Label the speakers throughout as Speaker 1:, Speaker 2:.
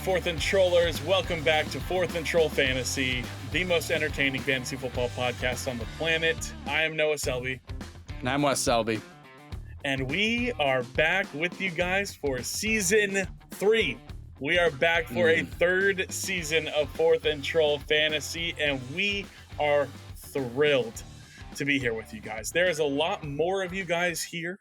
Speaker 1: Fourth and Trollers? Welcome back to Fourth and Troll Fantasy, the most entertaining fantasy football podcast on the planet. I am Noah Selby.
Speaker 2: And I'm Wes Selby.
Speaker 1: And we are back with you guys for season 3. We are back for a third season of Fourth and Troll Fantasy, and we are thrilled to be here with you guys. There is a lot more of you guys here.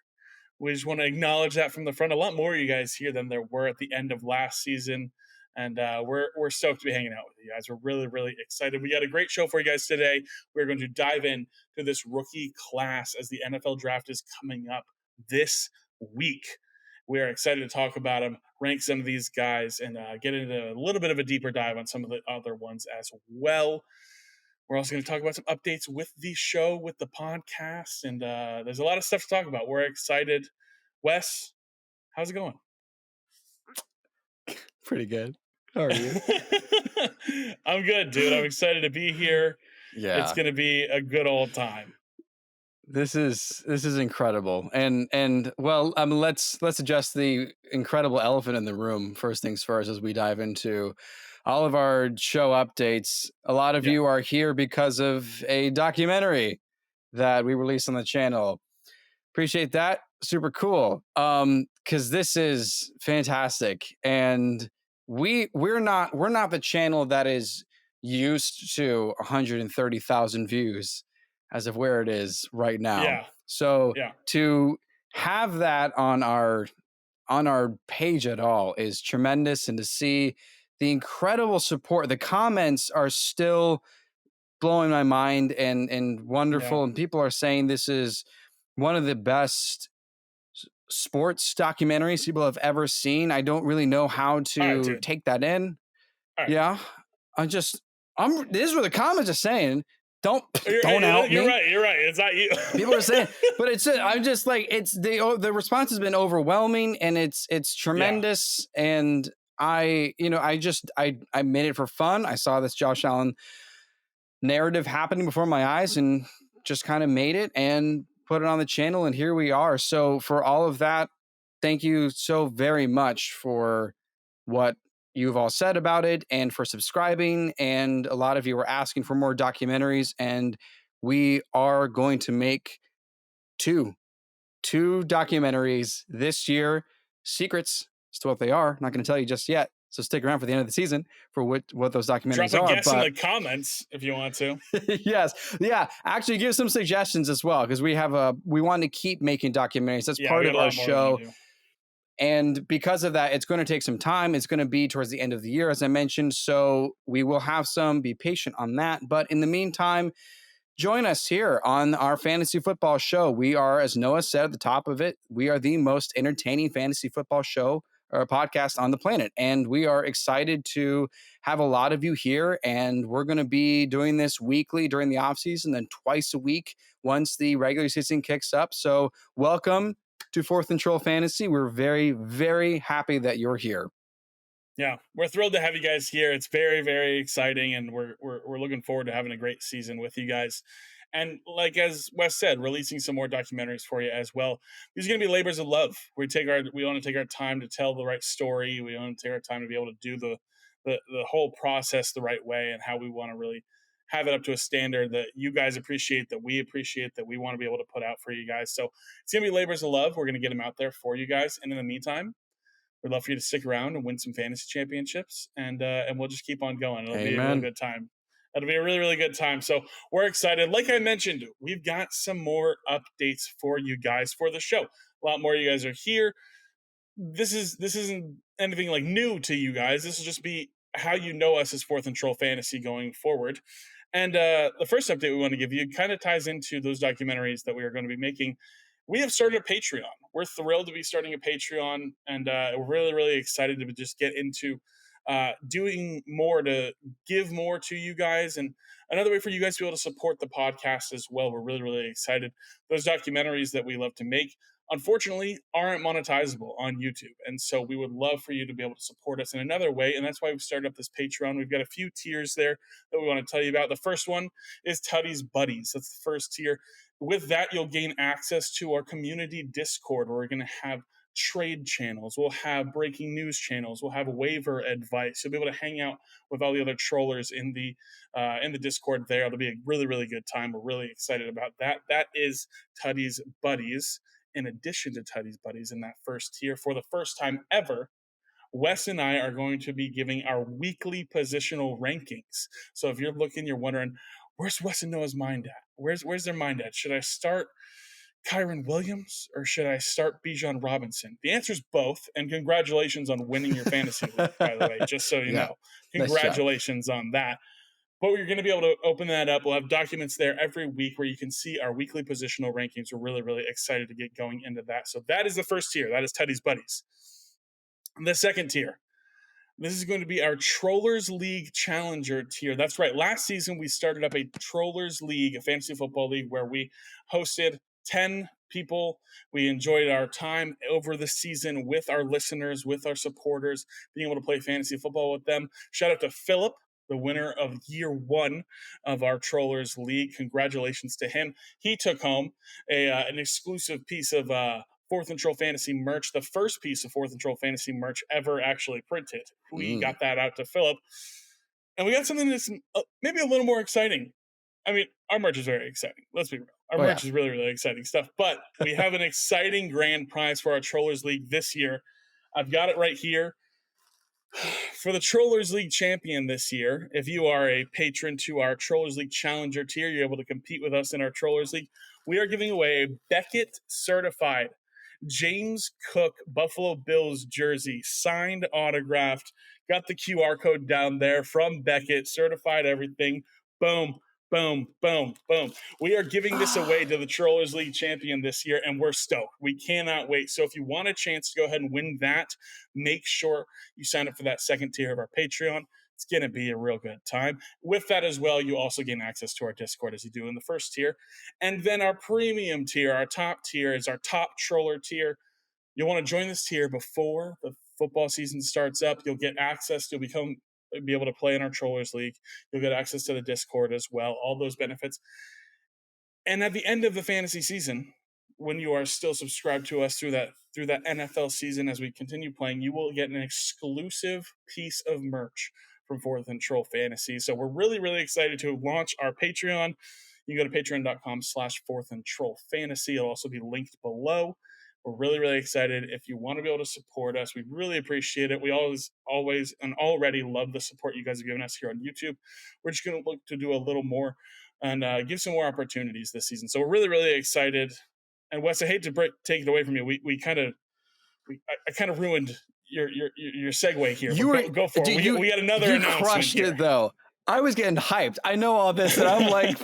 Speaker 1: We just want to acknowledge that from the front. A lot more of you guys here than there were at the end of last season. And we're stoked to be hanging out with you guys. We're really, really excited. We got a great show for you guys today. We're going to dive in to this rookie class as the NFL draft is coming up this week. We are excited to talk about them, rank some of these guys, and get into a little bit of a deeper dive on some of the other ones as well. We're also going to talk about some updates with the show, with the podcast, and there's a lot of stuff to talk about. We're excited. Wes, how's it going?
Speaker 2: Pretty good. How are you?
Speaker 1: I'm good, dude. I'm excited to be here.
Speaker 2: Yeah.
Speaker 1: It's going to be a good old time.
Speaker 2: This is incredible. And well, let's address the incredible elephant in the room first things first as we dive into all of our show updates. A lot of you are here because of a documentary that we released on the channel. Appreciate that. Super cool. Because this is fantastic. And we're not the channel that is used to 130,000 views as of where it is right now.
Speaker 1: Yeah.
Speaker 2: So to have that on our page at all is tremendous, and to see the incredible support. The comments are still blowing my mind and wonderful. And people are saying this is one of the best sports documentaries people have ever seen. I don't really know how to take that in. Yeah. This is what the comments are saying. Don't out me.
Speaker 1: You're right. It's not you.
Speaker 2: People are saying, but I'm just like, it's the response has been overwhelming, and it's tremendous. And I made it for fun. I saw this Josh Allen narrative happening before my eyes and just kind of made it and put it on the channel, and here we are. So for all of that, thank you so very much for what you've all said about it and for subscribing. And a lot of you were asking for more documentaries, and we are going to make two documentaries this year. Secrets as to what they are. Not going to tell you just yet. So stick around for the end of the season for what those documentaries
Speaker 1: Drop a
Speaker 2: are.
Speaker 1: guess in the comments if you want to.
Speaker 2: Yes. Yeah. Actually, give some suggestions as well, because we want to keep making documentaries. That's part of our show. And because of that, it's going to take some time. It's going to be towards the end of the year, as I mentioned. So we will have some. Be patient on that. But in the meantime, join us here on our fantasy football show. We are, as Noah said at the top of it, we are the most entertaining fantasy football show or podcast on the planet. And we are excited to have a lot of you here. And we're going to be doing this weekly during the offseason, then twice a week once the regular season kicks up. So welcome to Fourth and Troll Fantasy. We're very, very happy that you're here.
Speaker 1: Yeah, we're thrilled to have you guys here. It's very, very exciting, and we're looking forward to having a great season with you guys. And like as Wes said, releasing some more documentaries for you as well. These are going to be labors of love. We want to take our time to tell the right story. We want to take our time to be able to do the whole process the right way, and how we want to really have it up to a standard that you guys appreciate, that we appreciate, that we want to be able to put out for you guys. So it's going to be labors of love. We're going to get them out there for you guys. And in the meantime, we'd love for you to stick around and win some fantasy championships, and we'll just keep on going. It'll be a really good time. It'll be a really, really good time. So we're excited. Like I mentioned, we've got some more updates for you guys for the show. A lot more of you guys are here. This isn't anything like new to you guys. This will just be how you know us as Fourth and Troll Fantasy going forward. And the first update we want to give you kind of ties into those documentaries that we are going to be making. We have started a Patreon. We're thrilled to be starting a Patreon, and we're really, really excited to just get into doing more, to give more to you guys, and another way for you guys to be able to support the podcast as well. We're really, really excited. Those documentaries that we love to make, unfortunately, aren't monetizable on YouTube, and so we would love for you to be able to support us in another way, and that's why we've started up this Patreon. We've got a few tiers there that we want to tell you about. The first one is Tutty's Buddies. That's the first tier. With that, you'll gain access to our community Discord, where we're going to have trade channels. We'll have breaking news channels. We'll have waiver advice. You'll be able to hang out with all the other trollers in the Discord there. It'll be a really, really good time. We're really excited about that. That is Tuddy's Buddies. In addition to Tuddy's Buddies in that first tier, for the first time ever, Wes and I are going to be giving our weekly positional rankings. So if you're looking, you're wondering, where's Wes and Noah's mind at? Where's their mind at? Should I start Kyron Williams or should I start Bijan Robinson? The answer is both. And congratulations on winning your fantasy league, by the way, just so you know. Congratulations on that. But we're going to be able to open that up. We'll have documents there every week where you can see our weekly positional rankings. We're really, really excited to get going into that. So that is the first tier. That is Tuddy's Buddies. The second tier, this is going to be our Trollers League Challenger tier. That's right. Last season, we started up a Trollers League, a fantasy football league, where we hosted 10 people. We enjoyed our time over the season with our listeners, with our supporters, being able to play fantasy football with them. Shout out to Philip, the winner of year 1 of our Trollers League. Congratulations to him. He took home an exclusive piece of 4th and Troll Fantasy merch, the first piece of 4th and Troll Fantasy merch ever actually printed. We got that out to Philip. And we got something that's maybe a little more exciting. I mean, our merch is very exciting. Let's be real. Our merch is really, really exciting stuff. But we have an exciting grand prize for our Trollers League this year. I've got it right here. For the Trollers League champion this year, if you are a patron to our Trollers League Challenger tier, you're able to compete with us in our Trollers League. We are giving away a Beckett certified James Cook Buffalo Bills jersey, signed, autographed, got the QR code down there from Beckett, certified everything. Boom, boom, boom, boom. We are giving this away to the Trollers League champion this year, and we're stoked. We cannot wait. So if you want a chance to go ahead and win that, make sure you sign up for that second tier of our Patreon. It's going to be a real good time. With that as well, you also gain access to our Discord as you do in the first tier. And then our premium tier, our top tier, is our top troller tier. You'll want to join this tier before the football season starts up. You'll get access. You'll be able to play in our Trollers League. You'll get access to the Discord as well, all those benefits. And at the end of the fantasy season, when you are still subscribed to us through that NFL season as we continue playing, you will get an exclusive piece of merch from 4th and Troll Fantasy. So we're really, really excited to launch our Patreon. You can go to patreon.com/4th and Troll Fantasy. It'll also be linked below. We're really, really excited. If you want to be able to support us, we really appreciate it. We always, and already love the support you guys have given us here on YouTube. We're just going to look to do a little more and give some more opportunities this season. So we're really, really excited. And Wes, I hate to take it away from you. I kind of ruined your segue here. Go for it. We got another announcement. You crushed
Speaker 2: it though. I was getting hyped. I know all this, and I'm like,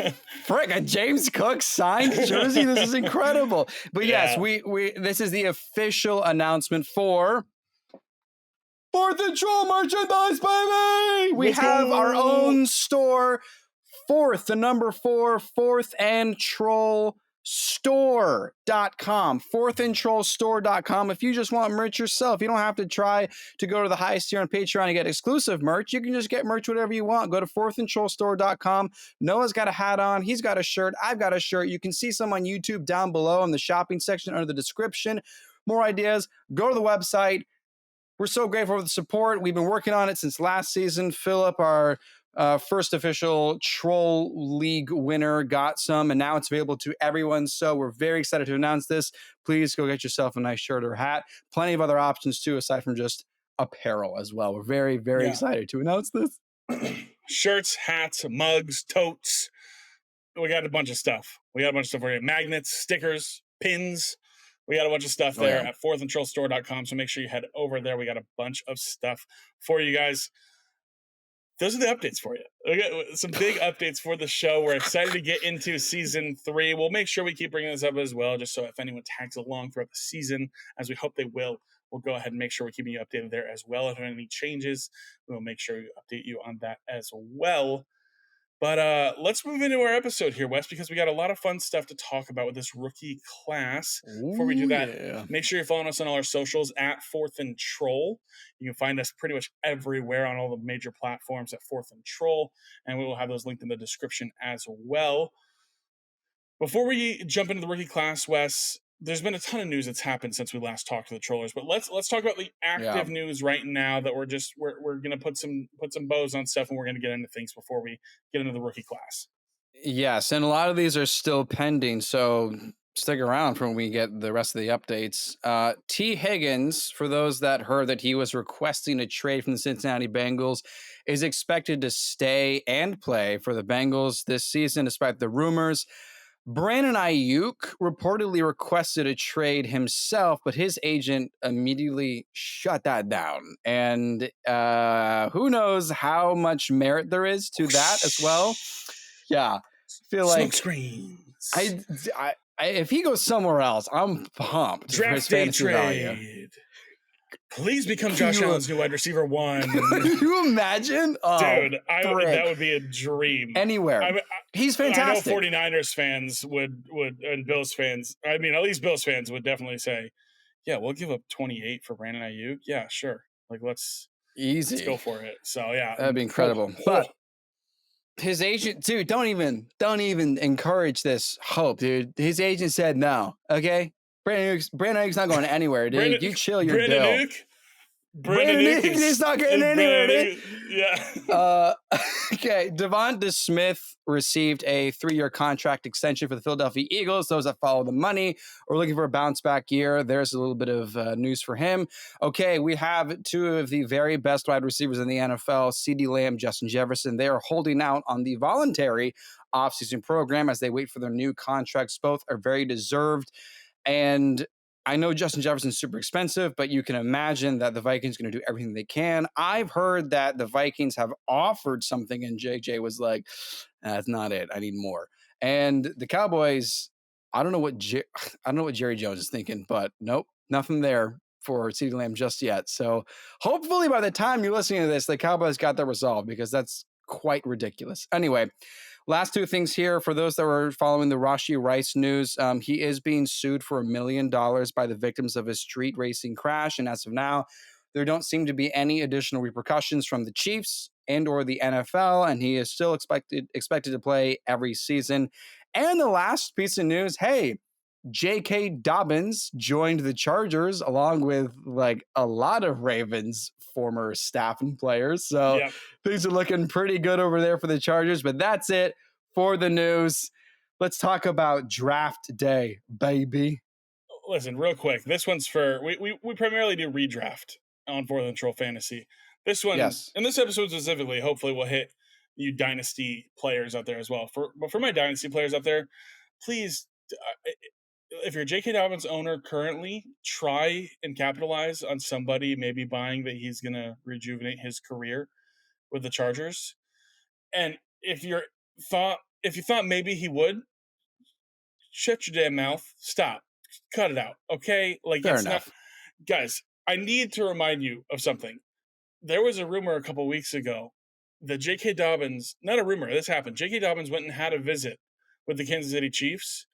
Speaker 2: frick, a James Cook signed jersey. This is incredible. But yes, we this is the official announcement for 4th and Troll merchandise, baby. We have our own store, 4th, the number 4, 4th and Troll store.com, 4thandtrollstore.com. If you just want merch yourself, you don't have to try to go to the highest tier on Patreon and get exclusive merch. You can just get merch whatever you want. Go to 4thandtrollstore.com. Noah's got a hat on. He's got a shirt. I've got a shirt. You can see some on YouTube down below in the shopping section under the description. More ideas, go to the website. We're so grateful for the support. We've been working on it since last season. Philip, our first official Troll League winner, got some, and now it's available to everyone. So we're very excited to announce this. Please go get yourself a nice shirt or hat. Plenty of other options too, aside from just apparel as well. We're very, very excited to announce this.
Speaker 1: Shirts, hats, mugs, totes. We got a bunch of stuff. We got a bunch of stuff for you. Magnets, stickers, pins. We got a bunch of stuff there at 4thandtrollstore.com. So make sure you head over there. We got a bunch of stuff for you guys. Those are the updates for you. We got some big updates for the show. We're excited to get into season 3. We'll make sure we keep bringing this up as well, just so if anyone tags along throughout the season, as we hope they will, we'll go ahead and make sure we're keeping you updated there as well. If there are any changes, we'll make sure we update you on that as well. But let's move into our episode here, Wes, because we got a lot of fun stuff to talk about with this rookie class. Before we do that, make sure you're following us on all our socials at 4th and Troll. You can find us pretty much everywhere on all the major platforms at 4th and Troll, and we will have those linked in the description as well. Before we jump into the rookie class, Wes, there's been a ton of news that's happened since we last talked to the trollers, but let's talk about the active news right now that we're gonna put some bows on stuff, and we're gonna get into things before we get into the rookie class.
Speaker 2: Yes, and a lot of these are still pending, so stick around for when we get the rest of the updates. T. Higgins, for those that heard that he was requesting a trade from the Cincinnati Bengals, is expected to stay and play for the Bengals this season, despite the rumors. Brandon Ayuk reportedly requested a trade himself, but his agent immediately shut that down. And who knows how much merit there is to that as well. Yeah, I feel
Speaker 1: Smoke
Speaker 2: like
Speaker 1: screens.
Speaker 2: If he goes somewhere else, I'm pumped.
Speaker 1: Draft day trade. Value. Please become Josh Allen's new wide receiver 1.
Speaker 2: Can you imagine?
Speaker 1: Dude, that would be a dream.
Speaker 2: Anywhere. He's fantastic.
Speaker 1: I know 49ers fans would, and Bills fans, I mean, at least Bills fans would definitely say, yeah, we'll give up 28 for Brandon Ayuk. Yeah, sure. Like, let's go for it. So, yeah.
Speaker 2: That'd be incredible. But his agent, dude, don't even encourage this hope, dude. His agent said no, okay? Brandon Ayuk's not going anywhere, dude. You chill your deal. Brandon Ayuk is not getting anywhere, dude.
Speaker 1: Yeah.
Speaker 2: Okay. Devonta Smith received a 3-year contract extension for the Philadelphia Eagles. Those that follow the money or looking for a bounce back year, there's a little bit of news for him. Okay, we have 2 of the very best wide receivers in the NFL, CeeDee Lamb, Justin Jefferson. They are holding out on the voluntary offseason program as they wait for their new contracts. Both are very deserved. And I know Justin Jefferson's super expensive, but you can imagine that the Vikings are going to do everything they can. I've heard that the Vikings have offered something, and JJ was like, that's not it. I need more. And the Cowboys, I don't know what Jerry Jones is thinking, but nope, nothing there for CeeDee Lamb just yet. So hopefully by the time you're listening to this, the Cowboys got that resolved, because that's quite ridiculous. Anyway, last 2 things here for those that were following the Rashee Rice news. He is being sued for $1 million by the victims of his street racing crash. And as of now, there don't seem to be any additional repercussions from the Chiefs and or the NFL. And he is still expected to play every season. And the last piece of news, hey, J.K. Dobbins joined the Chargers along with like a lot of Ravens former staff and players. So things are looking pretty good over there for the Chargers. But that's it for the news. Let's talk about draft day, baby.
Speaker 1: Listen, real quick. This one's for we primarily do redraft on 4th and Troll Fantasy. This one, and this episode specifically, hopefully will hit you dynasty players out there as well. But for my dynasty players out there, please. If you're a J.K. Dobbins owner currently, try and capitalize on somebody maybe buying that he's going to rejuvenate his career with the Chargers. And if you thought maybe he would, shut your damn mouth. Stop. Cut it out. Okay? Like,
Speaker 2: fair enough.
Speaker 1: Guys, I need to remind you of something. There was a rumor a couple weeks ago that J.K. Dobbins, not a rumor, this happened. J.K. Dobbins went and had a visit with the Kansas City Chiefs.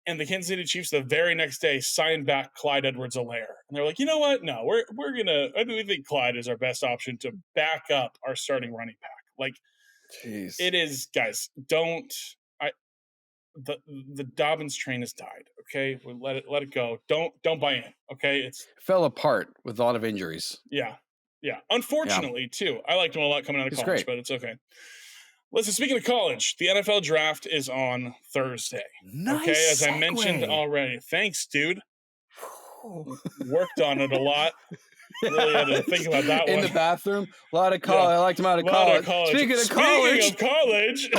Speaker 1: And the Kansas City Chiefs the very next day signed back Clyde Edwards-Helaire. And they're like, you know what? No, we think Clyde is our best option to back up our starting running back. Like,
Speaker 2: jeez.
Speaker 1: It is, guys, the Dobbins train has died. Okay. We'll let it go. Don't buy in. Okay. It
Speaker 2: fell apart with a lot of injuries.
Speaker 1: Yeah. Unfortunately, too. I liked him a lot coming out of college, but it's okay. Listen, speaking of college, the NFL draft is on Thursday.
Speaker 2: Nice.
Speaker 1: Okay, as I mentioned already. Thanks, dude. Worked on it a lot. Really had to think about that one.
Speaker 2: In the bathroom, a lot of college. I liked him out of college. Speaking of college,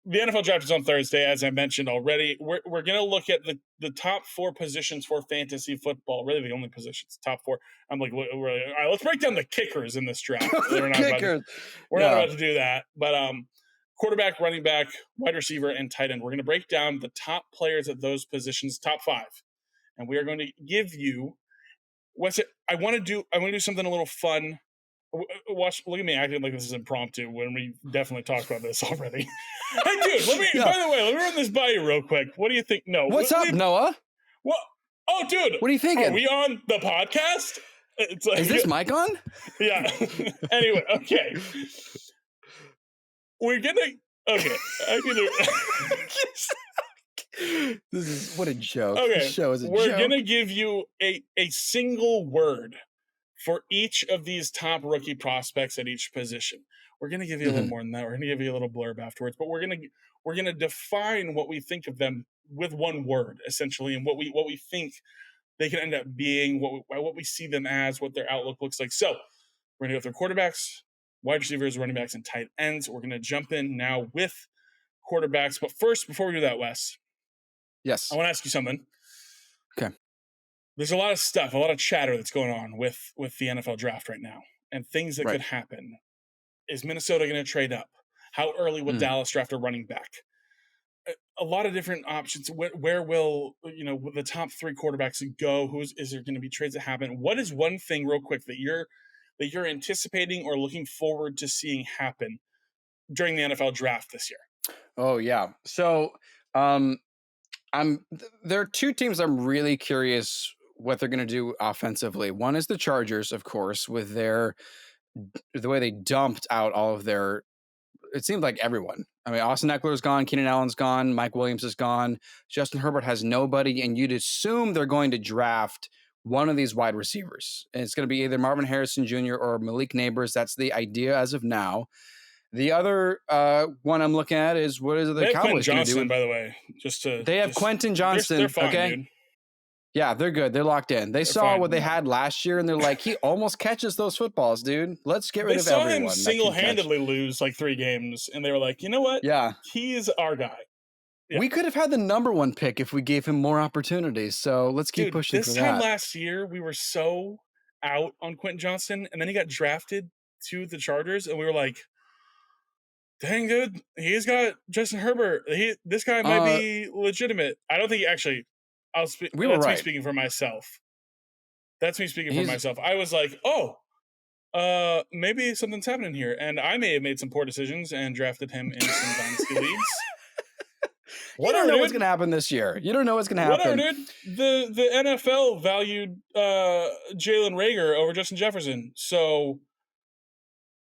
Speaker 1: the NFL draft is on Thursday, as I mentioned already. We're going to look at the top 4 positions for fantasy football. Really, the only positions, top 4. I'm like, all right, let's break down the kickers in this draft. We're not about to do that. But quarterback, running back, wide receiver, and tight end. We're going to break down the top players at those positions, top 5. And we are going to give you I want to do something a little fun. Look at me acting like this is impromptu when we definitely talked about this already. Hey, dude, by the way, let me run this by you real quick. What do you think? No.
Speaker 2: What's up, Noah?
Speaker 1: What? Oh, dude.
Speaker 2: What are you thinking?
Speaker 1: Are we on the podcast? It's like,
Speaker 2: is this mic on?
Speaker 1: Yeah. Anyway, okay. We're going to Okay, I can do.
Speaker 2: This is what a joke.
Speaker 1: Okay,
Speaker 2: this show is a
Speaker 1: we're
Speaker 2: joke.
Speaker 1: gonna give you a single word for each of these top rookie prospects at each position. We're gonna give you a little more than that. We're gonna give you a little blurb afterwards, but we're gonna define what we think of them with one word, essentially, and what we think they can end up being, what we see them as, what their outlook looks like. So we're gonna go through quarterbacks, wide receivers, running backs, and tight ends. We're gonna jump in now with quarterbacks. But first, before we do that, Wes,
Speaker 2: Yes.
Speaker 1: I want to ask you something.
Speaker 2: Okay.
Speaker 1: There's a lot of stuff, a lot of chatter that's going on with the NFL draft right now, and things that could happen. Is Minnesota going to trade up? How early will Dallas draft a running back? A lot of different options. Where will the top 3 quarterbacks go? Is there going to be trades that happen? What is one thing, real quick, that you're anticipating or looking forward to seeing happen during the NFL draft this year?
Speaker 2: Oh yeah. So there are 2 teams I'm really curious what they're going to do offensively. One is the Chargers, of course, with the way they dumped out all of their. It seemed like everyone. I mean, Austin Eckler's gone, Keenan Allen's gone, Mike Williams is gone, Justin Herbert has nobody, and you'd assume they're going to draft one of these wide receivers. And it's going to be either Marvin Harrison Jr. or Malik Nabers. That's the idea as of now. The other one I'm looking at is what is the Cowboys going to do?
Speaker 1: By the way,
Speaker 2: they have Quentin Johnston.
Speaker 1: They're fine,
Speaker 2: okay,
Speaker 1: dude.
Speaker 2: Yeah, they're good. They're locked in. They're saw fine. What they had last year, and they're like, he almost catches those footballs, dude. Let's get rid of everyone.
Speaker 1: They saw him single-handedly lose like 3 games, and they were like, you know what?
Speaker 2: Yeah.
Speaker 1: He's our guy. Yeah.
Speaker 2: We could have had the number 1 pick if we gave him more opportunities, so let's keep pushing for that.
Speaker 1: This time last year, we were so out on Quentin Johnston, and then he got drafted to the Chargers, and we were like, dang good. He's got Justin Herbert. This guy might be legitimate. I don't think he actually... That's me speaking for myself. That's me speaking for myself. I was like, maybe something's happening here. And I may have made some poor decisions and drafted him in some dynasty leagues.
Speaker 2: You don't know what's going to happen this year. You don't know what's going to happen.
Speaker 1: Whatever, dude. The NFL valued Jalen Reagor over Justin Jefferson. So,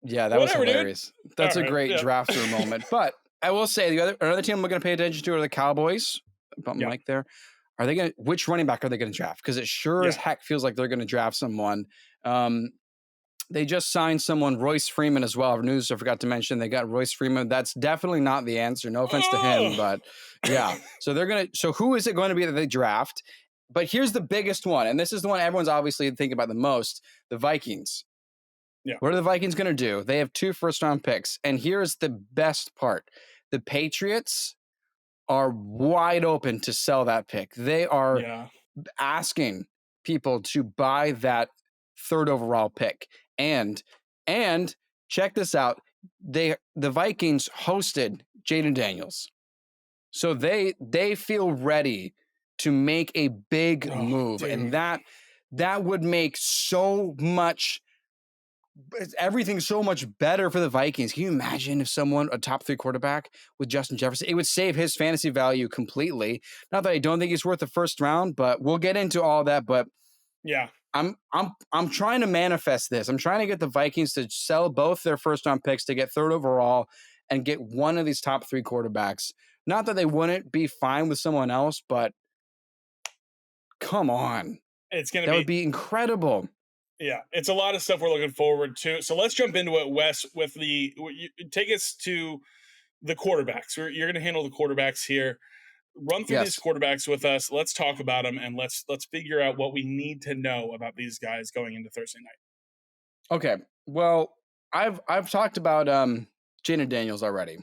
Speaker 2: yeah, that was hilarious. Dude. That's a great drafter moment. But I will say, another team we're going to pay attention to are the Cowboys. Bump Mike there. Are they going to, which running back are they going to draft? Because it sure as heck feels like they're going to draft someone. They just signed someone, Royce Freeman as well. News I forgot to mention. They got Royce Freeman. That's definitely not the answer. No offense to him, but yeah. So who is it going to be that they draft? But here's the biggest one. And this is the one everyone's obviously thinking about the most, the Vikings.
Speaker 1: Yeah.
Speaker 2: What are the Vikings going to do? They have 2 first-round picks. And here's the best part. The Patriots are wide open to sell that pick. They are asking people to buy that 3rd overall pick. And check this out. The Vikings hosted Jayden Daniels. So they feel ready to make a big move. Dude. And that would make everything so much better for the Vikings. Can you imagine if a top 3 quarterback with Justin Jefferson, it would save his fantasy value completely. Not that I don't think he's worth the 1st round, but we'll get into all that. But
Speaker 1: yeah,
Speaker 2: I'm trying to manifest this. I'm trying to get the Vikings to sell both their 1st round picks to get 3rd overall and get one of these top 3 quarterbacks. Not that they wouldn't be fine with someone else, but come on. That would be incredible.
Speaker 1: Yeah, it's a lot of stuff we're looking forward to. So let's jump into it, Wes, take us to the quarterbacks. You're going to handle the quarterbacks here. Run through these quarterbacks with us. Let's talk about them, and let's figure out what we need to know about these guys going into Thursday night.
Speaker 2: Okay. Well, I've talked about Jayden Daniels already.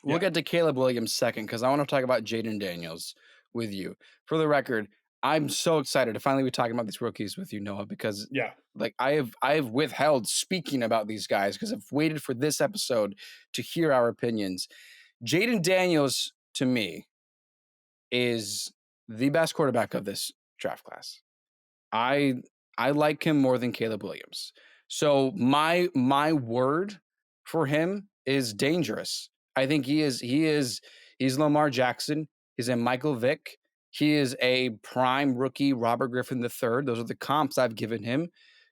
Speaker 2: We'll get to Caleb Williams second because I want to talk about Jayden Daniels with you. For the record, I'm so excited to finally be talking about these rookies with you, Noah, because like I have withheld speaking about these guys because I've waited for this episode to hear our opinions. Jayden Daniels, to me, is the best quarterback of this draft class. I like him more than Caleb Williams. So my word for him is dangerous. I think he's Lamar Jackson. He's a Michael Vick. He is a prime rookie, Robert Griffin III. Those are the comps I've given him.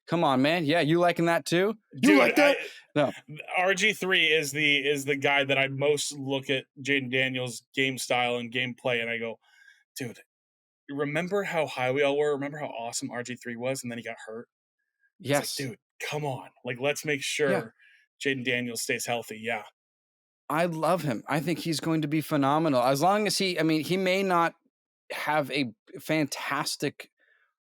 Speaker 2: Come on, man. Yeah, you liking that too? You
Speaker 1: Dude,
Speaker 2: like that? No.
Speaker 1: RG3 is the guy that I most look at Jayden Daniels' game style and gameplay, and I go, dude, remember how high we all were? Remember how awesome RG3 was, and then he got hurt? It's like,
Speaker 2: Yes.
Speaker 1: dude, come on. Like, let's make sure Jayden Daniels stays healthy. Yeah.
Speaker 2: I love him. I think he's going to be phenomenal. As long as he may not have a fantastic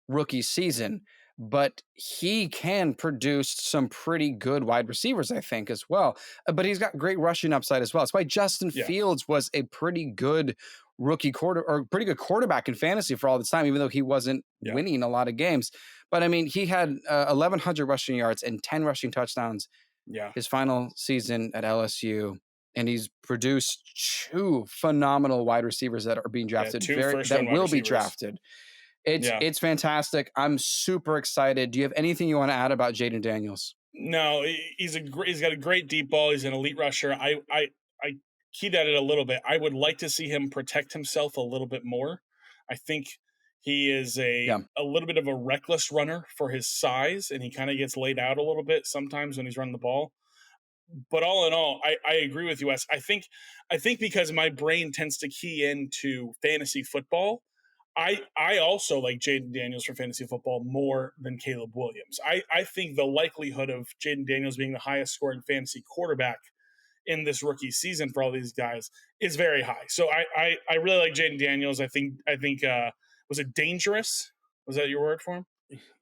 Speaker 2: rookie season, but he can produce some pretty good wide receivers, I think, as well. But he's got great rushing upside as well. That's why Justin Fields was a pretty good rookie pretty good quarterback in fantasy for all this time, even though he wasn't winning a lot of games. But I mean, he had 1,100 rushing yards and 10 rushing touchdowns. His final season at LSU. And he's produced 2 phenomenal wide receivers that are being drafted, that will be drafted. It's fantastic. I'm super excited. Do you have anything you want to add about Jayden Daniels?
Speaker 1: No, he's got a great deep ball. He's an elite rusher. I keyed at it a little bit. I would like to see him protect himself a little bit more. I think he is a little bit of a reckless runner for his size, and he kind of gets laid out a little bit sometimes when he's running the ball. But all in all, I agree with you, Wes. I think because my brain tends to key into fantasy football, I also like Jayden Daniels for fantasy football more than Caleb Williams. I think the likelihood of Jayden Daniels being the highest scoring fantasy quarterback in this rookie season for all these guys is very high. So I really like Jayden Daniels. I think was it dangerous? Was that your word for him?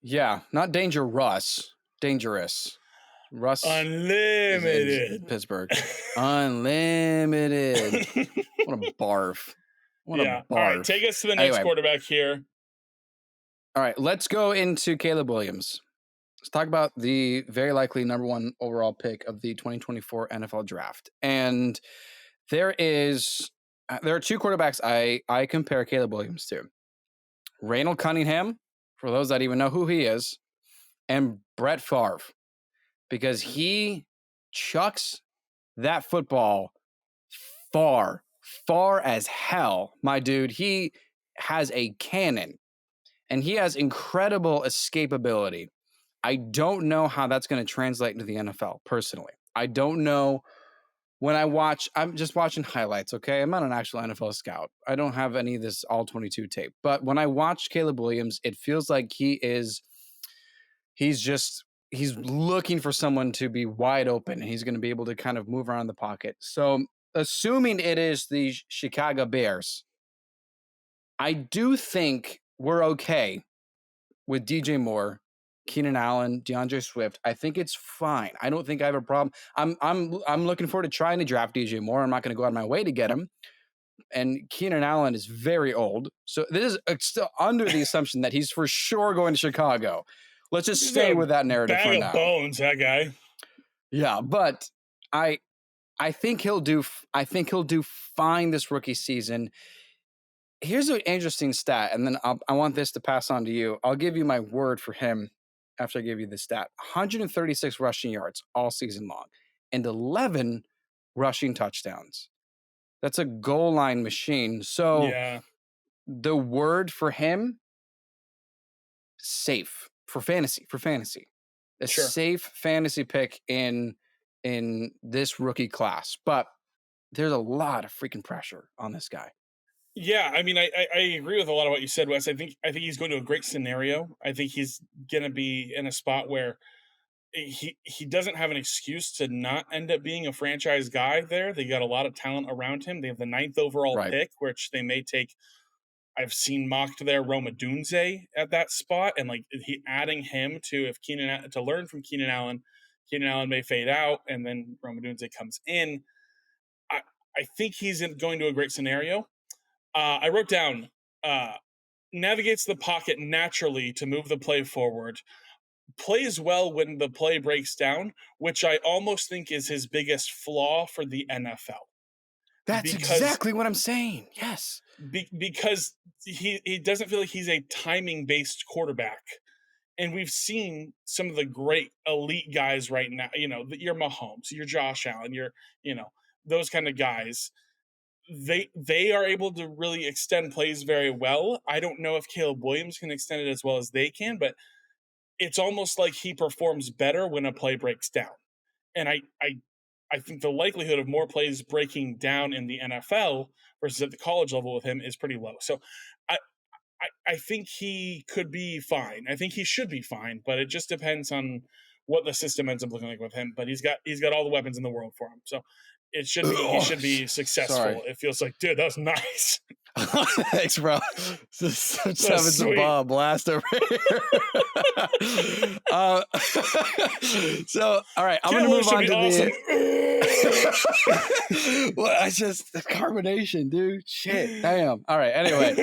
Speaker 2: Yeah, not dangerous, dangerous. Russ
Speaker 1: Unlimited
Speaker 2: Pittsburgh. Unlimited. What a barf. What a barf.
Speaker 1: All right, take us to the next quarterback here.
Speaker 2: All right, let's go into Caleb Williams. Let's talk about the very likely number 1 overall pick of the 2024 NFL draft. And there are 2 quarterbacks I compare Caleb Williams to. Randall Cunningham, for those that even know who he is, and Brett Favre. Because he chucks that football far as hell, my dude. He has a cannon, and he has incredible escapability. I don't know how that's going to translate into the NFL, personally. I don't know. I'm just watching highlights, okay? I'm not an actual NFL scout. I don't have any of this all 22 tape. But when I watch Caleb Williams, it feels like he's looking for someone to be wide open, and he's going to be able to kind of move around the pocket. So, assuming it is the Chicago Bears, I do think we're okay with DJ Moore, Keenan Allen, DeAndre Swift. I think it's fine. I don't think I have a problem. I'm looking forward to trying to draft DJ Moore. I'm not going to go out of my way to get him. And Keenan Allen is very old. So this is still under the assumption that he's for sure going to Chicago. Let's just stay with that narrative for now.
Speaker 1: Bag of bones, that guy.
Speaker 2: Yeah, but I think he'll do fine this rookie season. Here's an interesting stat, and then I want this to pass on to you. I'll give you my word for him after I give you the stat. 136 rushing yards all season long and 11 rushing touchdowns. That's a goal line machine. So the word for him, safe. For fantasy. A safe fantasy pick in this rookie class. But there's a lot of freaking pressure on this guy.
Speaker 1: Yeah, I mean, I agree with a lot of what you said, Wes. I think he's going to a great scenario. I think he's going to be in a spot where he doesn't have an excuse to not end up being a franchise guy there. They got a lot of talent around him. They have the 9th overall pick, which they may take. I've seen mocked there Rome Odunze at that spot, and like adding him to to learn from Keenan Allen may fade out, and then Rome Odunze comes in. I think he's going to a great scenario. I wrote down navigates the pocket naturally to move the play forward, plays well when the play breaks down, which I almost think is his biggest flaw for the NFL.
Speaker 2: That's exactly what I'm saying. Yes.
Speaker 1: Because he doesn't feel like he's a timing-based quarterback. And we've seen some of the great elite guys right now, your Mahomes, your Josh Allen, those kind of guys. They are able to really extend plays very well. I don't know if Caleb Williams can extend it as well as they can, but it's almost like he performs better when a play breaks down. And I think the likelihood of more plays breaking down in the NFL versus at the college level with him is pretty low. So I, I think he could be fine. I think he should be fine, but it just depends on what the system ends up looking like with him. But he's got all the weapons in the world for him. So he should be successful.
Speaker 2: Sorry.
Speaker 1: It feels like, dude, that was nice.
Speaker 2: Thanks, bro. Just having some bomb blast over here. So, all right, I'm gonna move on to awesome. Well, the carbonation, dude. Shit, damn. All right. Anyway,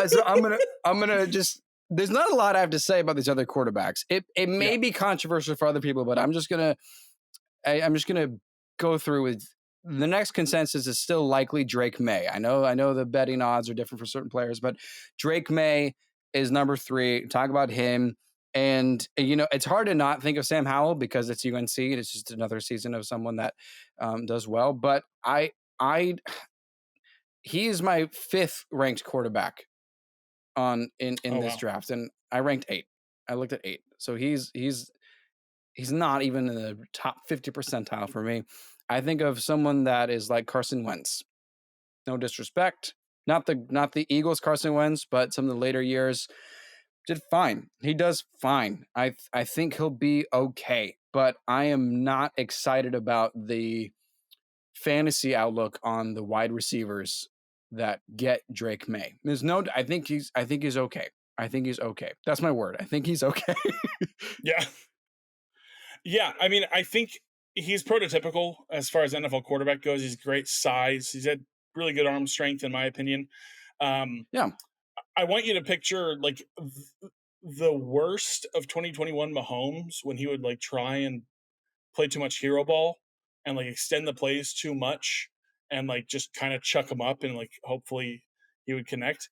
Speaker 2: so I'm gonna just. There's not a lot I have to say about these other quarterbacks. It may be controversial for other people, but I'm just gonna go through with. The next consensus is still likely Drake May. I know the betting odds are different for certain players, but Drake May is number 3. Talk about him. And, it's hard to not think of Sam Howell because it's UNC and it's just another season of someone that does well. But he is my 5th ranked quarterback in this draft. And I ranked 8. I looked at 8. So he's not even in the top 50 percentile for me. I think of someone that is like Carson Wentz. No disrespect, not the Eagles Carson Wentz, but some of the later years did fine. He does fine. I think he'll be okay, but I am not excited about the fantasy outlook on the wide receivers that get Drake May. I think he's okay. I think he's okay. That's my word. I think he's okay.
Speaker 1: Yeah. Yeah, I mean, I think he's prototypical as far as NFL quarterback goes. He's great size. He's had really good arm strength, in my opinion.
Speaker 2: Yeah.
Speaker 1: I want you to picture like the worst of 2021 Mahomes when he would like try and play too much hero ball and like extend the plays too much and like just kind of chuck him up and like hopefully he would connect.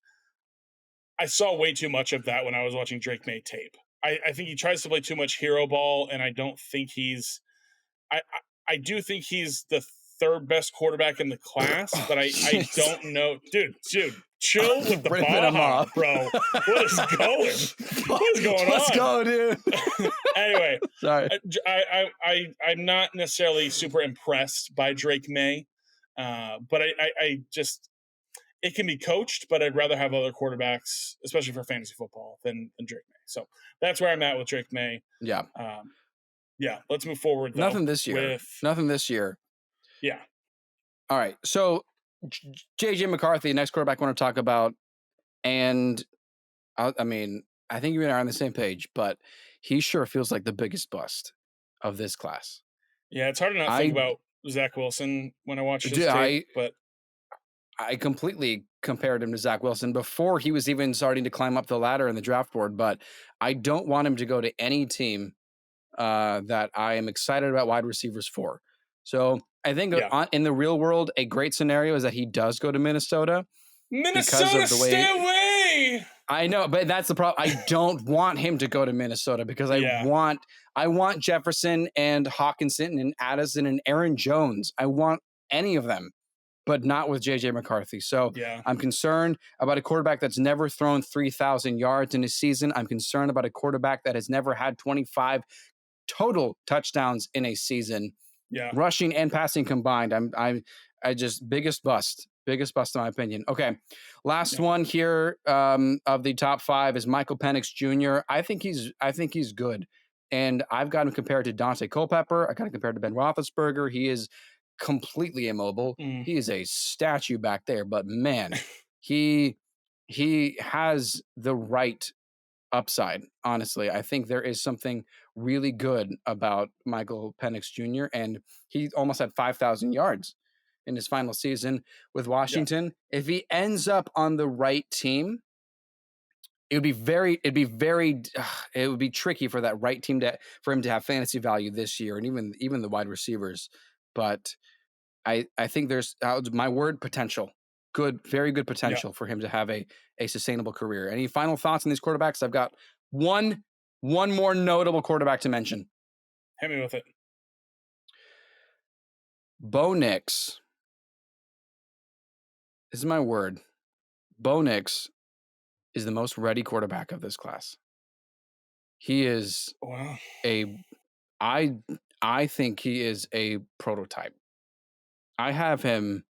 Speaker 1: I saw way too much of that when I was watching Drake May tape. I think he tries to play too much hero ball, and I don't think he's. I do think he's the 3rd best quarterback in the class, but I don't know, dude. Chill with the Baja, bro. What is going on?
Speaker 2: Let's go, dude.
Speaker 1: Anyway,
Speaker 2: sorry.
Speaker 1: I'm not necessarily super impressed by Drake May, but I just. It can be coached, but I'd rather have other quarterbacks, especially for fantasy football, than Drake May. So that's where I'm at with Drake May.
Speaker 2: Yeah.
Speaker 1: Yeah. Let's move forward. Though,
Speaker 2: Nothing this year.
Speaker 1: Yeah.
Speaker 2: All right. So JJ McCarthy, next quarterback I want to talk about. And I think you and I are on the same page, but he sure feels like the biggest bust of this class.
Speaker 1: Yeah. It's hard to not think about Zach Wilson when I watch his tape, but
Speaker 2: I completely compared him to Zach Wilson before he was even starting to climb up the ladder in the draft board, but I don't want him to go to any team that I am excited about wide receivers for. So I think in the real world, a great scenario is that he does go to Minnesota.
Speaker 1: Minnesota, stay away!
Speaker 2: I know, but that's the problem. I don't want him to go to Minnesota because I want Jefferson and Hawkinson and Addison and Aaron Jones. I want any of them, but not with JJ McCarthy. So I'm concerned about a quarterback that's never thrown 3,000 yards in a season. I'm concerned about a quarterback that has never had 25 total touchdowns in a season.
Speaker 1: Yeah.
Speaker 2: Rushing and passing combined. I just biggest bust in my opinion. Okay. Last one here of the top 5 is Michael Penix Jr. I think he's good. And I've got him compared to Dante Culpepper. I got him compared to Ben Roethlisberger. He is completely immobile. He is a statue back there, but man, he has the right upside. Honestly, I think there is something really good about Michael Penix Jr. and he almost had 5,000 yards in his final season with Washington. Yeah. If he ends up on the right team, it would be tricky for that right team for him to have fantasy value this year, and even the wide receivers. But I think there's my word potential. Good, very good potential for him to have a sustainable career. Any final thoughts on these quarterbacks? I've got one more notable quarterback to mention.
Speaker 1: Hit me with it.
Speaker 2: Bo Nix. This is my word. Bo Nix is the most ready quarterback of this class. He is
Speaker 1: Wow.
Speaker 2: a I I think he is a prototype. I have him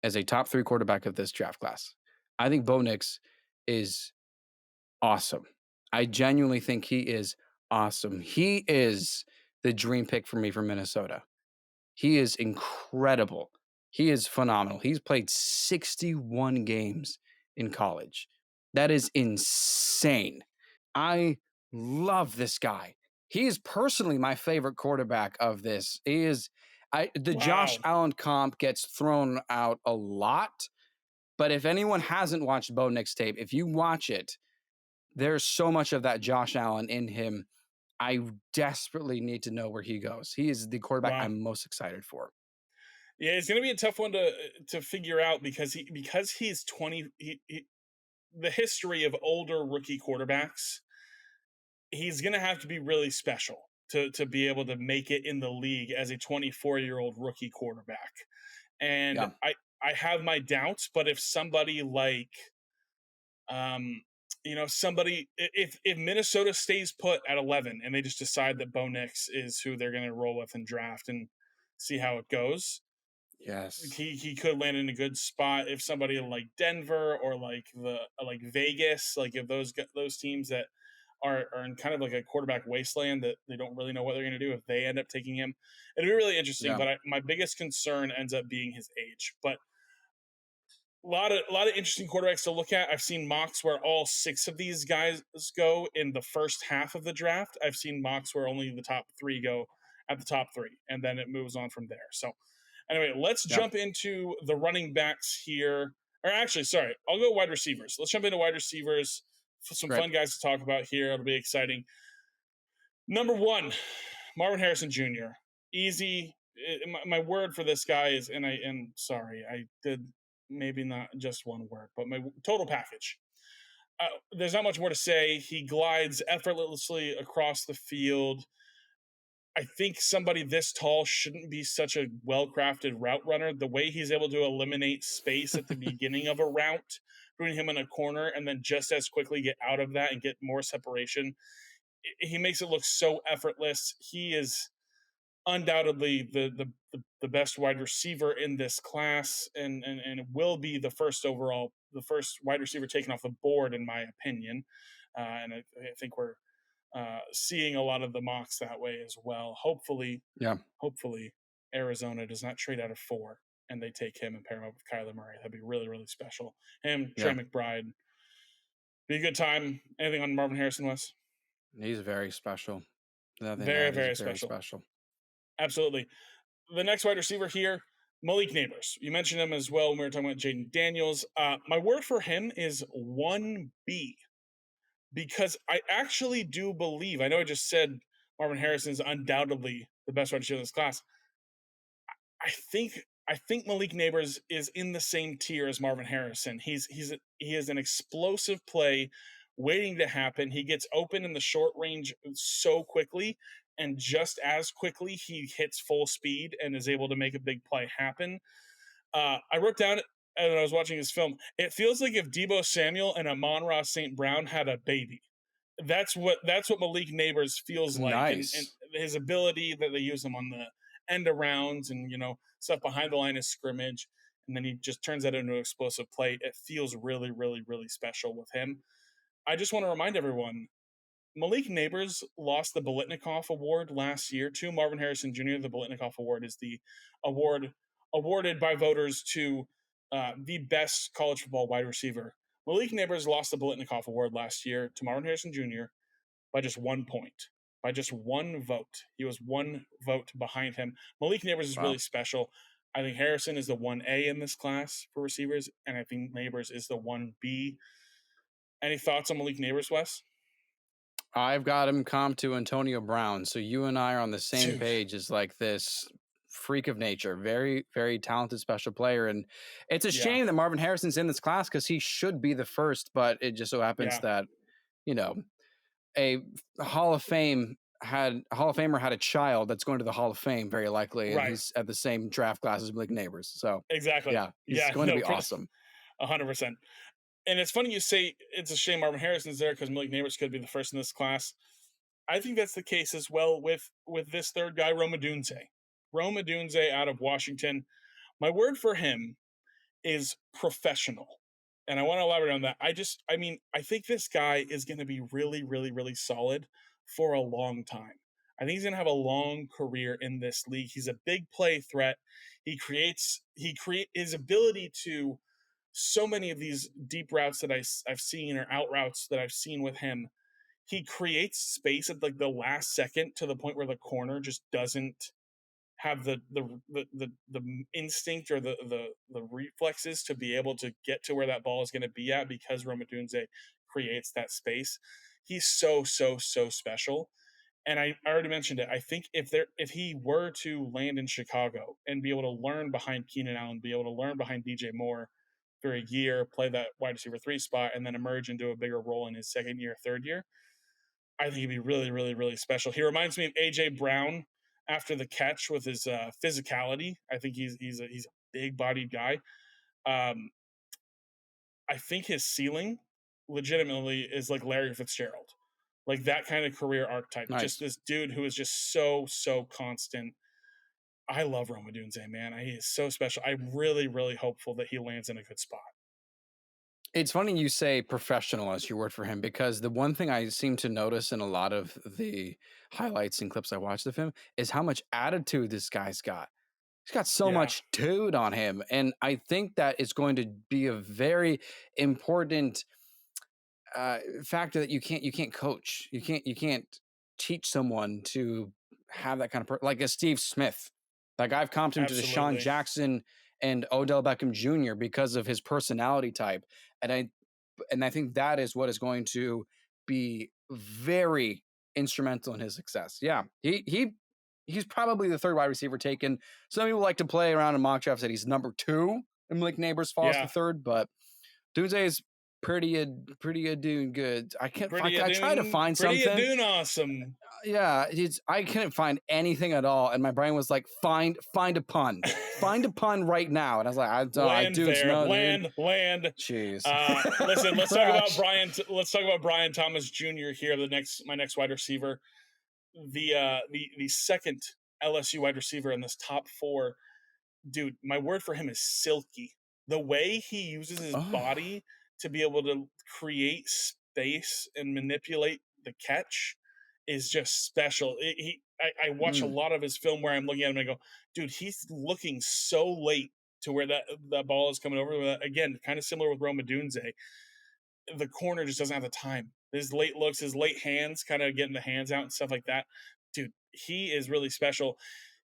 Speaker 2: as a top 3 quarterback of this draft class. I think Bo Nix is awesome. I genuinely think he is awesome. He is the dream pick for me from Minnesota. He is incredible. He is phenomenal. He's played 61 games in college. That is insane. I love this guy. He is personally my favorite quarterback of this. He is the Josh
Speaker 1: Wow.
Speaker 2: Allen comp gets thrown out a lot, but if anyone hasn't watched Bo Nix tape, if you watch it, there's so much of that Josh Allen in him. I desperately need to know where he goes. He is the quarterback
Speaker 1: Wow.
Speaker 2: I'm most excited for.
Speaker 1: Yeah, it's going to be a tough one to figure out because he's 20. The history of older rookie quarterbacks, he's going to have to be really special to be able to make it in the league as a 24-year-old rookie quarterback. And
Speaker 2: Yeah.
Speaker 1: I have my doubts, but if somebody like somebody if Minnesota stays put at 11 and they just decide that Bo Nix is who they're going to roll with and draft and see how it goes,
Speaker 2: Yes.
Speaker 1: he could land in a good spot. If somebody like Denver or like Vegas, like if those teams that are in kind of like a quarterback wasteland that they don't really know what they're going to do, if they end up taking him, it'd be really interesting.
Speaker 2: Yeah.
Speaker 1: But my biggest concern ends up being his age. But a lot of interesting quarterbacks to look at. I've seen mocks where all 6 of these guys go in the first half of the draft. I've seen mocks where only the top 3 go at the top 3, and then it moves on from there. So anyway, let's jump into the running backs here. Or actually, sorry, I'll go wide receivers. Let's jump into wide receivers. Some fun guys to talk about here. It'll be exciting. Number 1, Marvin Harrison Jr. Easy. My word for this guy is, and sorry, I did maybe not just one word, but my total package. There's not much more to say. He glides effortlessly across the field. I think somebody this tall shouldn't be such a well-crafted route runner. The way he's able to eliminate space at the beginning of a route, putting him in a corner, and then just as quickly get out of that and get more separation, he makes it look so effortless. He is undoubtedly the best wide receiver in this class, and will be the first wide receiver taken off the board, in my opinion. And I think we're seeing a lot of the mocks that way as well. Hopefully Arizona does not trade out of 4 and they take him and pair him up with Kyler Murray. That'd be really, really special. Him, Trey McBride, be a good time. Anything on Marvin Harrison, Wes?
Speaker 2: He's very special.
Speaker 1: Very, very special. Absolutely. The next wide receiver here, Malik Nabers. You mentioned him as well when we were talking about Jaden Daniels. My word for him is 1B, because I actually do believe, I know I just said Marvin Harrison is undoubtedly the best wide receiver in this class. I think Malik Nabers is in the same tier as Marvin Harrison. He is an explosive play waiting to happen. He gets open in the short range so quickly, and just as quickly he hits full speed and is able to make a big play happen. I wrote down when I was watching his film, it feels like if Deebo Samuel and Amon-Ra St. Brown had a baby. That's what Malik Nabers feels like.
Speaker 2: Nice.
Speaker 1: And his ability that they use him on the end arounds and stuff behind the line of scrimmage, and then he just turns that into an explosive play. It feels really, really, really special with him. I just want to remind everyone, Malik Nabers lost the Biletnikoff Award last year to Marvin Harrison Jr. The Biletnikoff Award is the award awarded by voters to the best college football wide receiver. Malik Nabers lost the Biletnikoff Award last year to Marvin Harrison Jr. by just 1 point, by just 1 vote. He was 1 vote behind him. Malik Nabers is really special. I think Harrison is the 1A in this class for receivers, and I think Nabers is the 1B. Any thoughts on Malik Nabers, Wes?
Speaker 2: I've got him comped to Antonio Brown, so you and I are on the same page as like this freak of nature, very, very talented special player. And it's a shame that Marvin Harrison's in this class because he should be the first, but it just so happens that, a Hall of Famer had a child that's going to the Hall of Fame, very likely, and he's at the same draft class as Malik Nabers. So
Speaker 1: exactly.
Speaker 2: He's going to be awesome.
Speaker 1: 100%. And it's funny you say it's a shame Marvin Harrison's there because Malik Nabers could be the first in this class. I think that's the case as well with this third guy, Rome Odunze. Rome Odunze out of Washington. My word for him is professional. And I want to elaborate on that. I think this guy is going to be really, really, really solid for a long time. I think he's going to have a long career in this league. He's a big play threat. His ability to so many of these deep routes that I've seen or out routes that I've seen with him. He creates space at like the last second to the point where the corner just doesn't have the instinct or the reflexes to be able to get to where that ball is going to be at because Rome Odunze creates that space. He's so special. And I already mentioned it. I think if he were to land in Chicago and be able to learn behind Keenan Allen, be able to learn behind DJ Moore for a year, play that wide receiver 3 spot, and then emerge into a bigger role in his second year, third year, I think he'd be really, really, really special. He reminds me of AJ Brown after the catch with his physicality. I think he's a big-bodied guy. I think his ceiling legitimately is like Larry Fitzgerald, like that kind of career archetype. Nice. Just this dude who is just so constant. I love Rome Odunze, man. He is so special. I'm really, really hopeful that he lands in a good spot.
Speaker 2: It's funny you say professional as your word for him, because the one thing I seem to notice in a lot of the highlights and clips I watched of him is how much attitude this guy's got. He's got so much dude on him. And I think that is going to be a very important factor that you can't coach. You can't teach someone to have that kind of like a Steve Smith. Like I've comped him to Deshaun Jackson and Odell Beckham Jr. because of his personality type. And I think that is what is going to be very instrumental in his success. Yeah. He's probably the third wide receiver taken. Some people like to play around in mock drafts that he's number 2 and Malik Neighbors falls to third, but Odunze is pretty doing good. I try to find something.
Speaker 1: Pretty doing awesome.
Speaker 2: Yeah, I couldn't find anything at all, and my brain was like, find a pun, find a pun right now. And I was like, I don't.
Speaker 1: Land.
Speaker 2: Jeez.
Speaker 1: Listen, let's talk about Brian. Let's talk about Brian Thomas Jr. here. My next wide receiver, the second LSU wide receiver in this top 4. Dude, my word for him is silky. The way he uses his body to be able to create space and manipulate the catch is just special. I watch a lot of his film where I'm looking at him and I go, dude, he's looking so late to where that ball is coming over. Again, kind of similar with Rome Odunze. The corner just doesn't have the time. His late looks, his late hands, kind of getting the hands out and stuff like that. Dude, he is really special.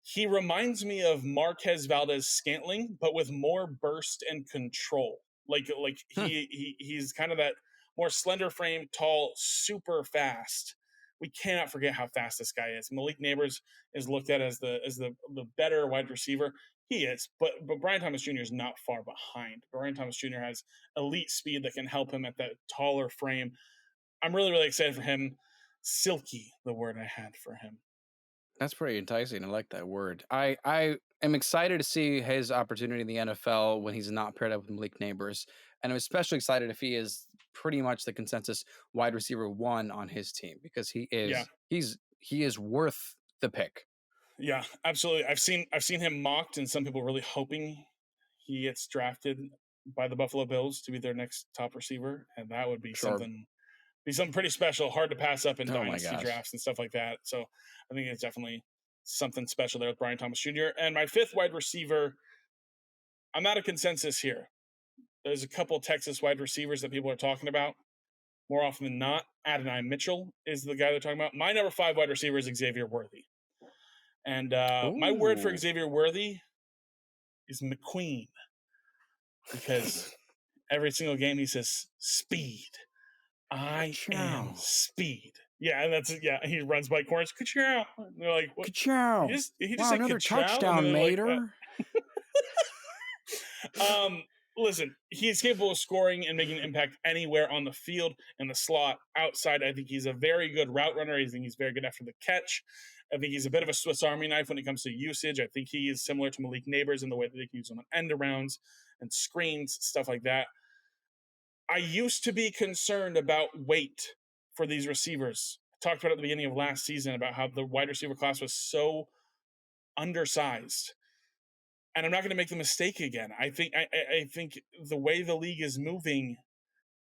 Speaker 1: He reminds me of Marquez Valdes-Scantling, but with more burst and control. He's kind of that more slender frame, tall, super fast. We cannot forget how fast this guy is. Malik Neighbors is looked at as the better wide receiver. He is, but Brian Thomas Jr. is not far behind. Brian Thomas Jr. has elite speed that can help him at that taller frame. I'm really, really excited for him. Silky, the word I had for him.
Speaker 2: That's pretty enticing. I like that word. I am excited to see his opportunity in the NFL when he's not paired up with Malik Neighbors. And I'm especially excited if he is pretty much the consensus wide receiver 1 on his team, because he is worth the pick.
Speaker 1: Yeah, absolutely. I've seen him mocked, and some people really hoping he gets drafted by the Buffalo Bills to be their next top receiver, and that would be something pretty special, hard to pass up in dynasty drafts and stuff like that. So I think it's definitely something special there with Brian Thomas Jr. And my 5th wide receiver, I'm not a consensus here. There's a couple of Texas wide receivers that people are talking about. More often than not, Adonai Mitchell is the guy they're talking about. My number 5 wide receiver is Xavier Worthy. And my word for Xavier Worthy is McQueen. Because every single game he says, speed. I am speed. Yeah, he runs by corners. Ka-chow. And they're like, what?
Speaker 2: Ka-chow.
Speaker 1: He just said
Speaker 2: another touchdown, Mater.
Speaker 1: Listen, he's capable of scoring and making an impact anywhere on the field, in the slot, outside. I think he's a very good route runner. I think he's very good after the catch. I think he's a bit of a Swiss Army knife when it comes to usage. I think he is similar to Malik Neighbors in the way that they can use him on end arounds and screens, stuff like that. I used to be concerned about weight for these receivers. talked about at the beginning of last season about how the wide receiver class was so undersized. And I'm not going to make the mistake again. I think the way the league is moving,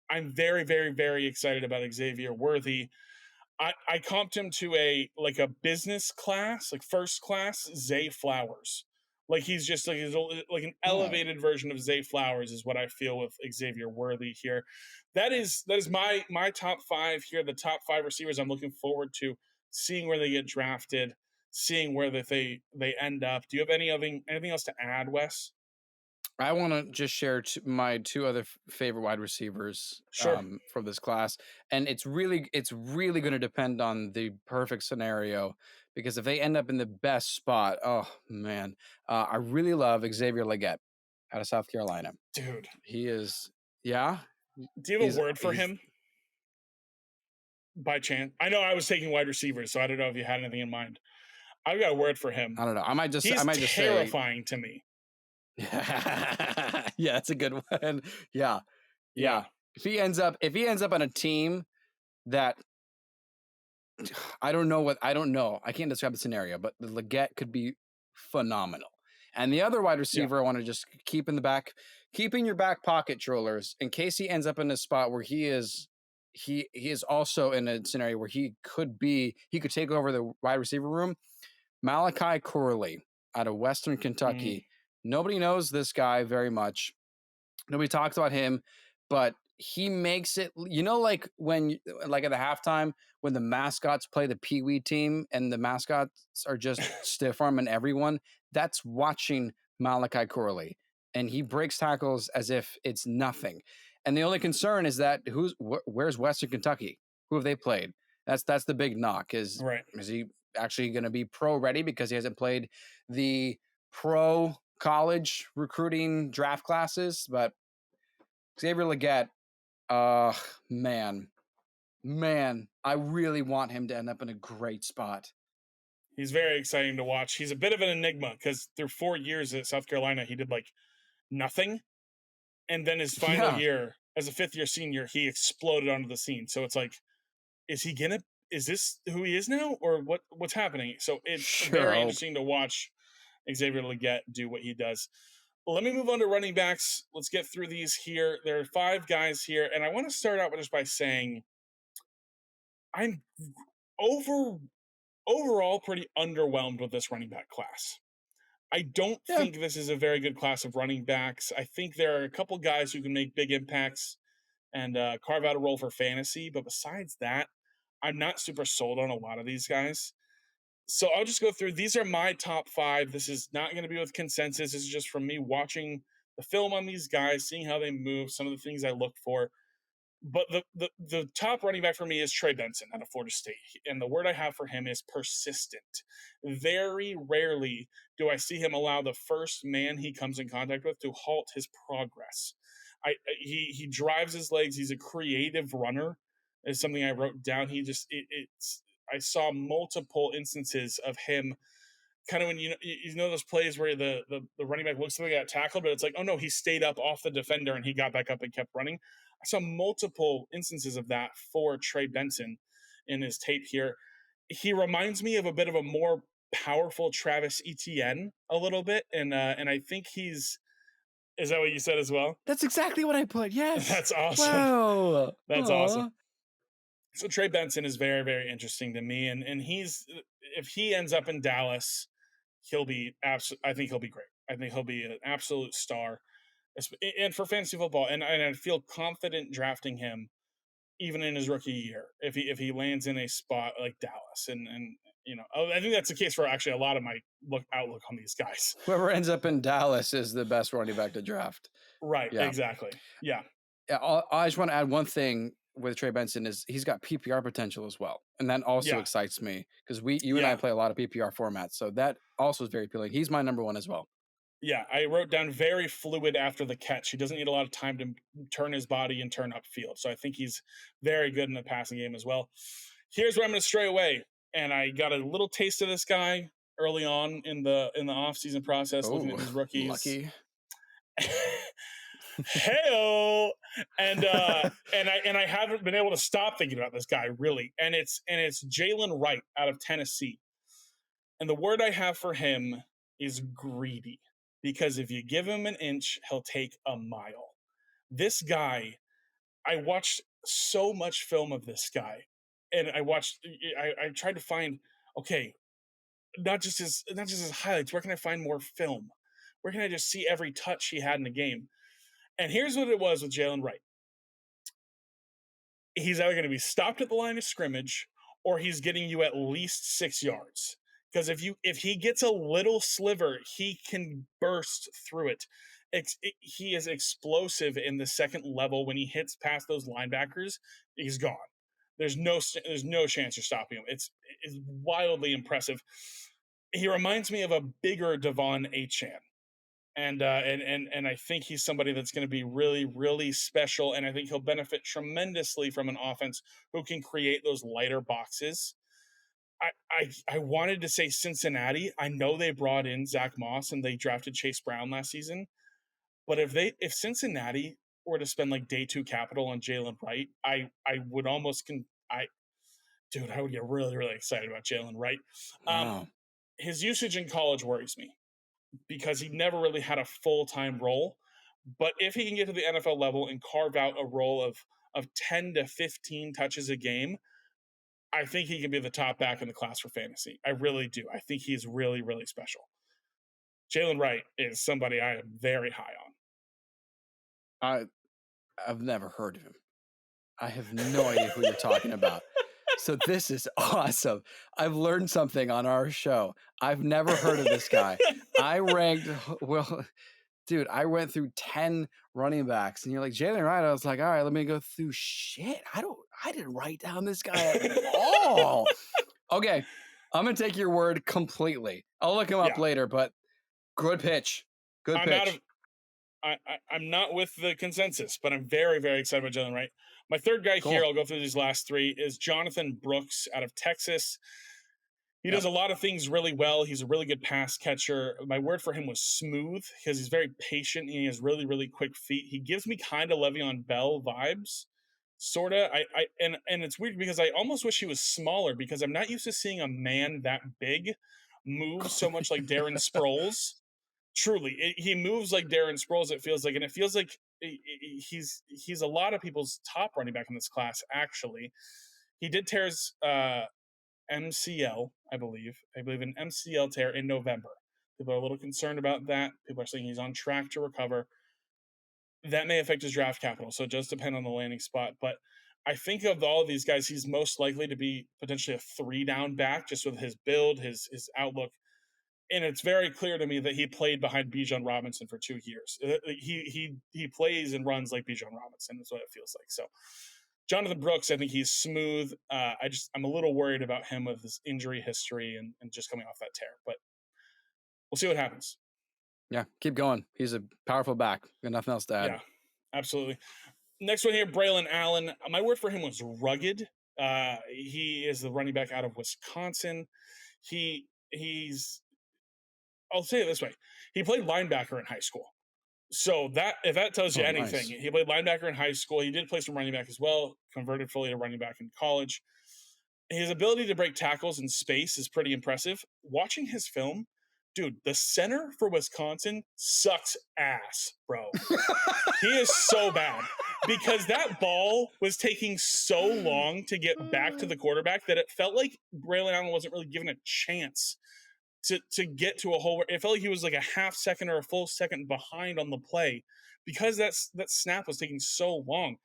Speaker 1: I'm very, very, very excited about Xavier Worthy. I comped him to a business class, like first class Zay Flowers. Like he's just like an elevated version of Zay Flowers is what I feel with Xavier Worthy here. That is my top 5 here. The top 5 receivers I'm looking forward to seeing where they get drafted, seeing where they end up. Do you have anything else to add, Wes?
Speaker 2: I want to just share my 2 other favorite wide receivers from this class, and it's really going to depend on the perfect scenario, because if they end up in the best spot, oh man, I really love Xavier Legette out of South Carolina.
Speaker 1: Dude,
Speaker 2: he is. Yeah.
Speaker 1: Do you have a word for him? By chance, I know I was taking wide receivers, so I don't know if you had anything in mind. I've got a word for him.
Speaker 2: I don't know. I might just
Speaker 1: terrifying to me.
Speaker 2: Yeah, that's a good one. Yeah. If he ends up on a team that I don't know. I can't describe the scenario, but the Legette could be phenomenal. And the other wide receiver I want to just keep in your back pocket, trollers, in case he ends up in a spot where he is also in a scenario where he could take over the wide receiver room. Malachi Corley out of Western Kentucky. Nobody knows this guy very much. Nobody talks about him, but he makes it, like when, like at the halftime, when the mascots play the Pee Wee team and the mascots are just stiff arming everyone, that's watching Malachi Corley. And he breaks tackles as if it's nothing. And the only concern is that where's Western Kentucky? Who have they played? That's the big knock. Is he actually going to be pro ready because he hasn't played the pro college recruiting draft classes? But Xavier Legette, man, I really want him to end up in a great spot.
Speaker 1: He's very exciting to watch. He's a bit of an enigma because through 4 years at South Carolina, he did like nothing. And then his final year as a 5th-year senior, he exploded onto the scene. So it's like, is this who he is now, or what's happening? So it's very interesting to watch Xavier Legette do what he does. Let me move on to running backs. Let's get through these here. There are 5 guys here, and I want to start out just by saying I'm overall pretty underwhelmed with this running back class. I don't think this is a very good class of running backs. I think there are a couple guys who can make big impacts and carve out a role for fantasy, but besides that, I'm not super sold on a lot of these guys. So I'll just go through. These are my top 5. This is not going to be with consensus. This is just from me watching the film on these guys, seeing how they move, some of the things I look for. But the top running back for me is Trey Benson out of Florida State. And the word I have for him is persistent. Very rarely do I see him allow the first man he comes in contact with to halt his progress. He drives his legs. He's a creative runner. Is something I wrote down. I saw multiple instances of him kind of when you know those plays where the running back looks like he got tackled, but it's like, oh no, he stayed up off the defender and he got back up and kept running. I saw multiple instances of that for Trey Benson in his tape here. He reminds me of a bit of a more powerful Travis Etienne a little bit, and I think he's. Is that what you said as well?
Speaker 2: That's exactly what I put. Yes.
Speaker 1: That's awesome.
Speaker 2: Wow.
Speaker 1: That's awesome. So Trey Benson is very, very interesting to me, and if he ends up in Dallas, he'll be I think he'll be great. I think he'll be an absolute star, and for fantasy football, and I feel confident drafting him even in his rookie year if he lands in a spot like Dallas, and I think that's the case for actually a lot of my outlook on these guys.
Speaker 2: Whoever ends up in Dallas is the best running back to draft.
Speaker 1: Right. Yeah. Exactly. Yeah.
Speaker 2: I just want to add one thing with Trey Benson is he's got PPR potential as well. And that also excites me because you and I play a lot of PPR formats. So that also is very appealing. He's my number 1 as well.
Speaker 1: Yeah. I wrote down very fluid after the catch. He doesn't need a lot of time to turn his body and turn upfield. So I think he's very good in the passing game as well. Here's where I'm going to stray away. And I got a little taste of this guy early on in the offseason process, looking at his rookies.
Speaker 2: Lucky.
Speaker 1: Hey-o! And I haven't been able to stop thinking about this guy, really. And it's Jalen Wright out of Tennessee. And the word I have for him is greedy. Because if you give him an inch, he'll take a mile. This guy, I watched so much film of this guy. And I tried to find, okay, not just his highlights. Where can I find more film? Where can I just see every touch he had in the game? And here's what it was with Jalen Wright. He's either going to be stopped at the line of scrimmage or he's getting you at least 6 yards. Because if he gets a little sliver, he can burst through it. He is explosive in the second level. When he hits past those linebackers, he's gone. There's no chance you're stopping him. It's wildly impressive. He reminds me of a bigger Devon Achane. And I think he's somebody that's going to be really, really special. And I think he'll benefit tremendously from an offense who can create those lighter boxes. I wanted to say Cincinnati. I know they brought in Zach Moss and they drafted Chase Brown last season. But if Cincinnati were to spend like day 2 capital on Jalen Wright, I would almost I would get really, really excited about Jalen Wright.
Speaker 2: Wow.
Speaker 1: His usage in college worries me, because he never really had a full-time role. But if he can get to the NFL level and carve out a role of 10 to 15 touches a game, I think he can be the top back in the class for fantasy. I really do. I think he's really, really special. Jalen Wright is somebody I am very high
Speaker 2: on. I've never heard of him. I have no idea who you're talking about. So this is awesome. I've learned something on our show. I've never heard of this guy. I went through 10 running backs and you're like, Jalen Wright. I was like, all right, let me go through shit. I didn't write down this guy at all. Okay. I'm going to take your word completely. I'll look him up later, but good pitch. Good pitch.
Speaker 1: I'm not with the consensus, but I'm very, very excited about Jalen Wright. My third guy here, I'll go through these last 3, is Jonathan Brooks out of Texas. He does a lot of things really well. He's a really good pass catcher. My word for him was smooth, because he's very patient and he has really, really quick feet. He gives me kind of Le'Veon Bell vibes, sort of. And it's weird because I almost wish he was smaller, because I'm not used to seeing a man that big move so much like Darren Sproles. Truly, he moves like Darren Sproles, it feels like, and it feels like he's a lot of people's top running back in this class, actually. He did tear his MCL, I believe an MCL tear in November. People are a little concerned about that. People are saying he's on track to recover. That may affect his draft capital, so it does depend on the landing spot. But I think of all of these guys, he's most likely to be potentially a 3-down back, just with his build, his outlook. And it's very clear to me that he played behind Bijan Robinson for 2 years. He plays and runs like Bijan Robinson. That's what it feels like. So Jonathan Brooks, I think he's smooth. I'm a little worried about him with his injury history and just coming off that tear. But we'll see what happens.
Speaker 2: Yeah, keep going. He's a powerful back. Got nothing else to add.
Speaker 1: Yeah, absolutely. Next one here, Braylon Allen. My word for him was rugged. He is the running back out of Wisconsin. I'll say it this way. He played linebacker in high school. So if that tells you anything, nice. He played linebacker in high school. He did play some running back as well, converted fully to running back in college. His ability to break tackles in space is pretty impressive. Watching his film, dude, the center for Wisconsin sucks ass, bro. He is so bad, because that ball was taking so long to get back to the quarterback that it felt like Braylon Allen wasn't really given a chance to get to a hole where it felt like he was like a half second or a full second behind on the play, because that snap was taking so long.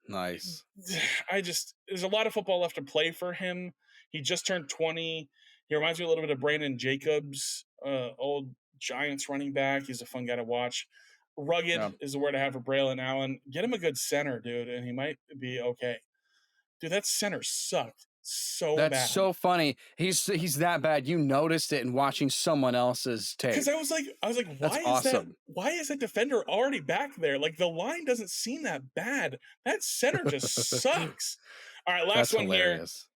Speaker 2: Nice.
Speaker 1: There's a lot of football left to play for him. He just turned 20. He reminds me a little bit of Brandon Jacobs, old Giants running back. He's a fun guy to watch. Rugged is the word I have for Braylon Allen. Get him a good center, dude, and he might be okay. Dude, that center sucked. That's bad.
Speaker 2: So funny. He's that bad. You noticed it in watching someone else's tape.
Speaker 1: Because I was like, why is that defender already back there? Like, the line doesn't seem that bad. That center just sucks. All right, last one hilarious.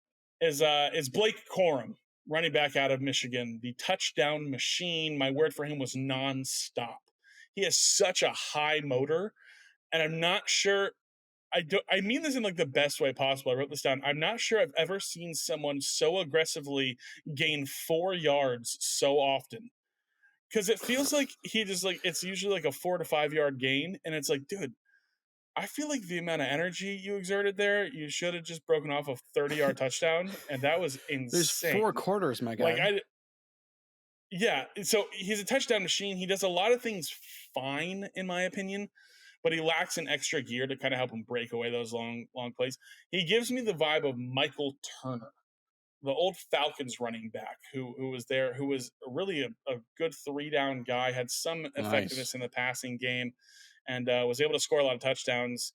Speaker 1: Here is Blake Corum, running back out of Michigan, the touchdown machine. My word for him was nonstop. he has such a high motor, and I'm not sure. I mean this in like the best way possible. I wrote this down. I'm not sure I've ever seen someone so aggressively gain 4 yards so often. Because it feels like he just like it's usually like a 4 to 5 yard gain, and it's like, dude, I feel like the amount of energy you exerted there, you should have just broken off a 30-yard touchdown, and that was insane.
Speaker 2: There's 4 quarters, my guy.
Speaker 1: Yeah, so he's a touchdown machine. He does a lot of things fine, in my opinion, but he lacks an extra gear to kind of help him break away those long plays. He gives me the vibe of Michael Turner, the old Falcons running back who was there, who was really a good 3-down guy, had some effectiveness in the passing game, and was able to score a lot of touchdowns.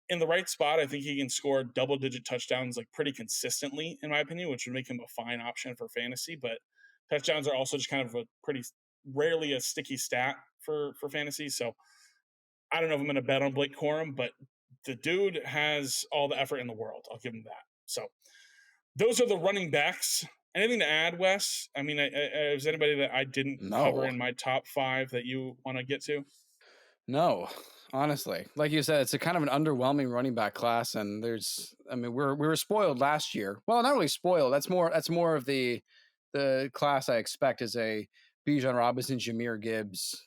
Speaker 1: In the right spot, I think he can score double-digit touchdowns like pretty consistently, in my opinion, which would make him a fine option for fantasy. But touchdowns are also just kind of a pretty rarely a sticky stat for fantasy. So I don't know if I'm going to bet on Blake Corum, but the dude has all the effort in the world. I'll give him that. So those are the running backs. Anything to add, Wes? I mean, is anybody that I didn't cover in my top 5 that you want to get to?
Speaker 2: No, honestly, like you said, it's a kind of an underwhelming running back class, and we were spoiled last year. Well, not really spoiled. That's more of the class I expect is a Bijan Robinson, Jahmyr Gibbs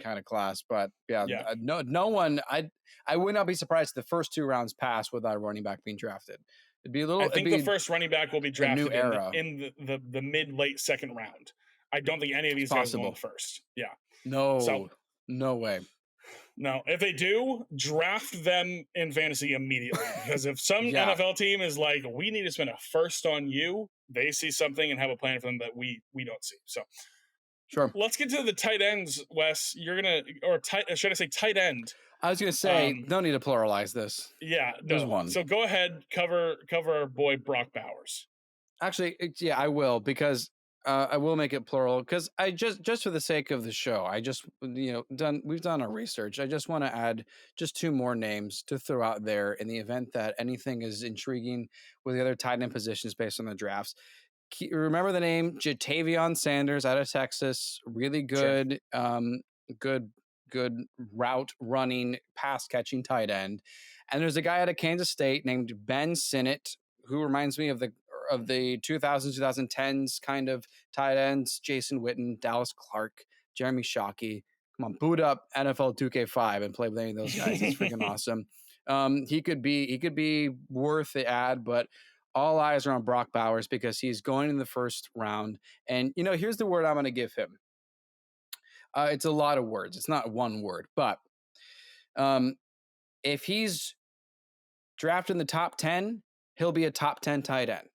Speaker 2: kind of class. But no one. I would not be surprised if the first 2 rounds pass without a running back being drafted. It'd be a little.
Speaker 1: I think the first running back will be drafted
Speaker 2: in
Speaker 1: the mid-late second round. I don't think any of these guys will go first. Yeah.
Speaker 2: No way.
Speaker 1: No, if they do, draft them in fantasy immediately. Because if some NFL team is like, we need to spend a first on you, they see something and have a plan for them that we don't see. So,
Speaker 2: sure.
Speaker 1: Let's get to the tight ends, Wes. Should I say tight end?
Speaker 2: I was going to say, no need to pluralize this.
Speaker 1: Yeah,
Speaker 2: there's one.
Speaker 1: So go ahead, cover our boy Brock Bowers.
Speaker 2: Actually, I will, because I will make it plural, because I just for the sake of the show, we've done our research. I just want to add just 2 more names to throw out there in the event that anything is intriguing with the other tight end positions based on the drafts. Remember the name Jatavion Sanders out of Texas, really good, good route running, pass catching tight end. And there's a guy out of Kansas State named Ben Sinnott, who reminds me of the 2000s, 2010s kind of tight ends: Jason Witten, Dallas Clark, Jeremy Shockey. Come on, boot up NFL 2K5 and play with any of those guys. It's freaking awesome. He could be worth the ad, but all eyes are on Brock Bowers because he's going in the first round. And here's the word I'm going to give him. It's a lot of words. It's not one word, but if he's drafted in the top 10, he'll be a top 10 tight end.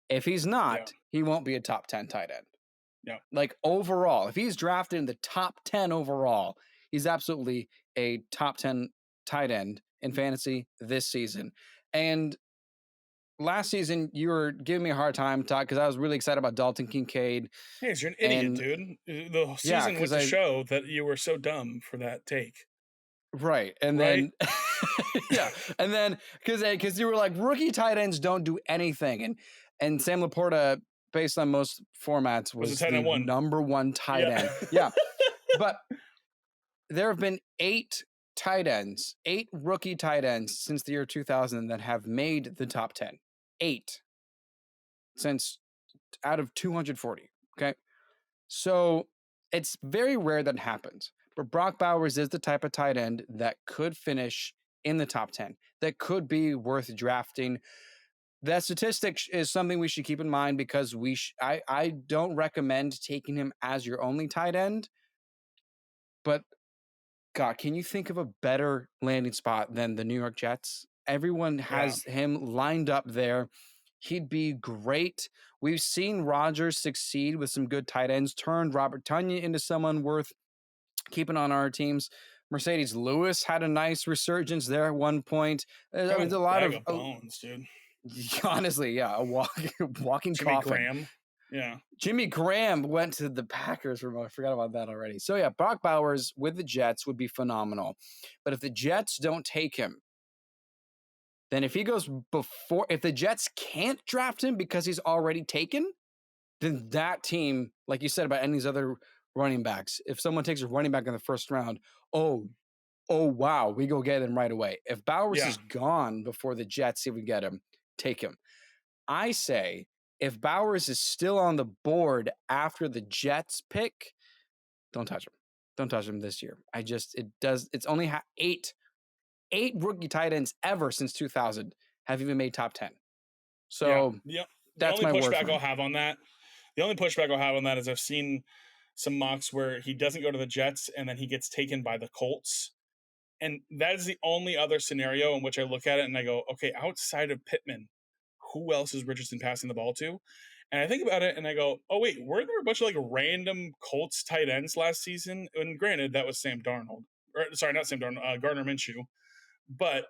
Speaker 2: If he's not, he won't be a top 10 tight end.
Speaker 1: Yeah.
Speaker 2: Like overall, if he's drafted in the top 10 overall, he's absolutely a top 10 tight end in fantasy this season. And last season, you were giving me a hard time because I was really excited about Dalton Kincaid.
Speaker 1: Hey, you're an idiot, dude. The season was to show that you were so dumb for that take.
Speaker 2: Right. And then, and then because you were like, rookie tight ends don't do anything. And Sam Laporta, based on most formats, was the number 1 tight end. Yeah. But there have been 8 rookie tight ends since the year 2000 that have made the top 10. 8 since out of 240. Okay. So it's very rare that happens. But Brock Bowers is the type of tight end that could finish in the top 10, that could be worth drafting. That statistic is something we should keep in mind, because I don't recommend taking him as your only tight end. But God, can you think of a better landing spot than the New York Jets? Everyone has him lined up there. He'd be great. We've seen Rodgers succeed with some good tight ends, turned Robert Tonyan into someone worth keeping on our teams. Mercedes Lewis had a nice resurgence there at one point. There's a lot of
Speaker 1: bones, dude.
Speaker 2: Honestly, a walking
Speaker 1: Jimmy
Speaker 2: coffin.
Speaker 1: Graham. Yeah.
Speaker 2: Jimmy Graham went to the Packers. I forgot about that already. So Brock Bowers with the Jets would be phenomenal. But if the Jets don't take him, then if the Jets can't draft him because he's already taken, then that team, like you said about any of these other running backs. If someone takes a running back in the first round, oh wow, we go get him right away. If Bowers is gone before the Jets even get him, take him. I say if Bowers is still on the board after the Jets pick, don't touch him. Don't touch him this year. It's only 8 rookie tight ends ever since 2000 have even made top 10. So that's my word.
Speaker 1: The only pushback I'll have on that is I've seen some mocks where he doesn't go to the Jets and then he gets taken by the Colts. And that is the only other scenario in which I look at it and I go, okay, outside of Pittman, who else is Richardson passing the ball to? And I think about it and I go, oh, wait, weren't there a bunch of like random Colts tight ends last season? And granted, that was Sam Darnold. Sorry, not Sam Darnold, Gardner Minshew. But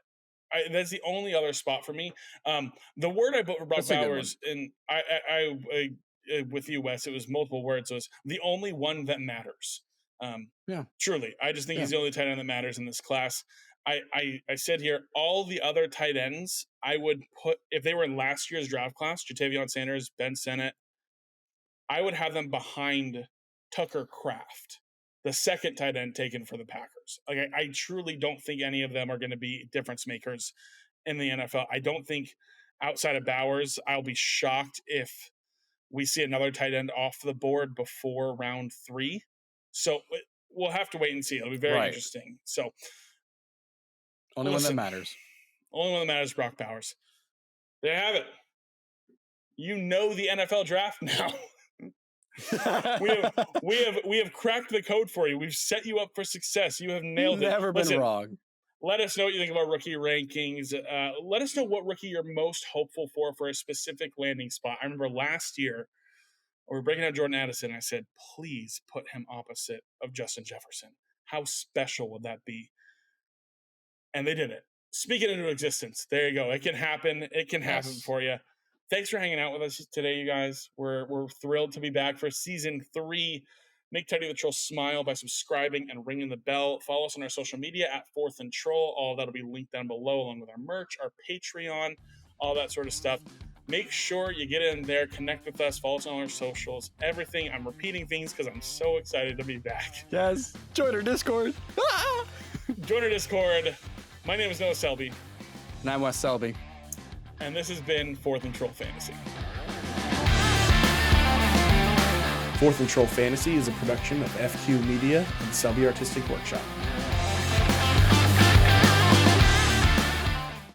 Speaker 1: that's the only other spot for me. The word I put for Brock Bowers, and I with you, Wes, it was multiple words. So it's the only one that matters. Truly. I just think he's the only tight end that matters in this class. I said here, all the other tight ends I would put, if they were in last year's draft class, Jatavion Sanders, Ben Sennett, I would have them behind Tucker Kraft, the second tight end taken for the Packers. Like I truly don't think any of them are going to be difference makers in the NFL. I don't think outside of Bowers, I'll be shocked if we see another tight end off the board before round 3. So we'll have to wait and see. It'll be very interesting. So
Speaker 2: only one that matters.
Speaker 1: Only one that matters is Brock Bowers. There you have it. You know the NFL draft now. we have cracked the code for you. We've set you up for success. You have nailed it.
Speaker 2: Never been wrong.
Speaker 1: Let us know what you think about rookie rankings. Let us know what rookie you're most hopeful for a specific landing spot. I remember last year, we were breaking out Jordan Addison. I said, please put him opposite of Justin Jefferson. How special would that be? And they did it. Speak it into existence. There you go. It can happen. It can happen for you. Thanks for hanging out with us today, you guys. We're thrilled to be back for season 3. Make Teddy the Troll smile by subscribing and ringing the bell. Follow us on our social media at 4th and Troll. All of that will be linked down below, along with our merch, our Patreon, all that sort of stuff. Make sure you get in there, connect with us, follow us on our socials, everything. I'm repeating things because I'm so excited to be back.
Speaker 2: Yes. Join our Discord.
Speaker 1: Join our Discord. My name is Noah Selby.
Speaker 2: And I'm Wes Selby.
Speaker 1: And this has been 4th and Troll Fantasy.
Speaker 3: 4th and Troll Fantasy is a production of FQ Media and Selby Artistic Workshop.